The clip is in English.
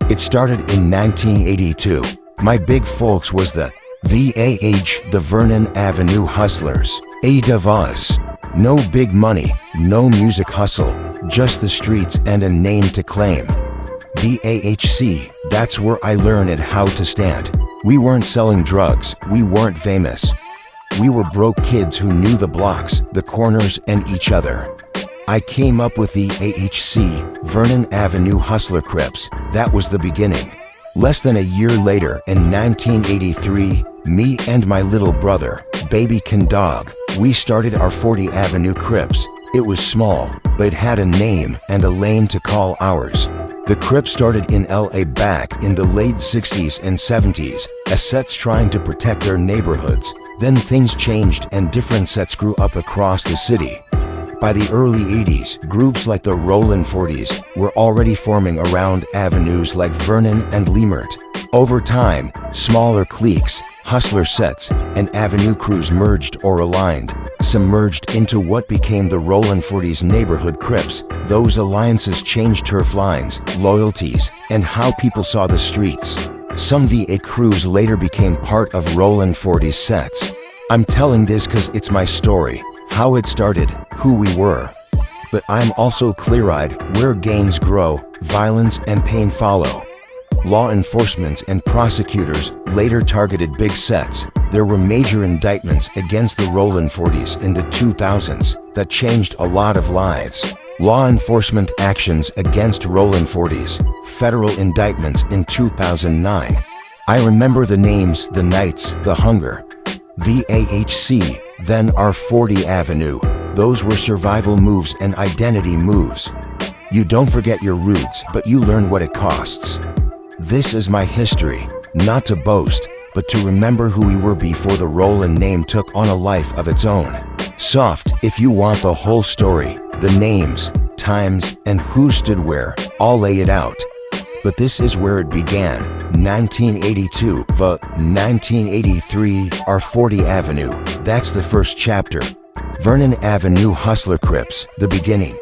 It started in 1982. My big folks was the VAH, the Vernon Avenue Hustlers. Eight of us. No big money, no music hustle, just the streets and a name to claim. VAHC, that's where I learned how to stand. We weren't selling drugs, we weren't famous. We were broke kids who knew the blocks, the corners, and each other. I came up with the AHC, Vernon Avenue Hustler Crips. That was the beginning. Less than a year later, in 1983, me and my little brother, Baby Can Dog, we started our 40 Avenue Crips. It was small, but it had a name and a lane to call ours. The Crips started in LA back in the late 60s and 70s, as sets trying to protect their neighborhoods. Then things changed and different sets grew up across the city. By the early 80s, groups like the Rollin' 40s were already forming around avenues like Vernon and Leimert. Over time, smaller cliques, hustler sets, and avenue crews merged or aligned, some merged into what became the Rollin' 40s neighborhood Crips. Those alliances changed turf lines, loyalties, and how people saw the streets. Some VA crews later became part of Rollin' 40s sets. I'm telling this cause it's my story, how it started, who we were. But I'm also clear-eyed where gangs grow, violence and pain follow. Law enforcement and prosecutors later targeted big sets. There were major indictments against the Rollin' 40s in the 2000s that changed a lot of lives. Law enforcement actions against Rollin' 40s, federal indictments in 2009. I remember the names, the nights, the hunger. VAHC, then our 40 Avenue. Those were survival moves and identity moves. You don't forget your roots, but you learn what it costs. This is my history, not to boast, but to remember who we were before the Rollin' name took on a life of its own. Soft, if you want the whole story, the names, times, and who stood where, I'll lay it out. But this is where it began, 1982, the 1983, our 40 Avenue. That's the first chapter. Vernon Avenue Hustler Crips, the beginning.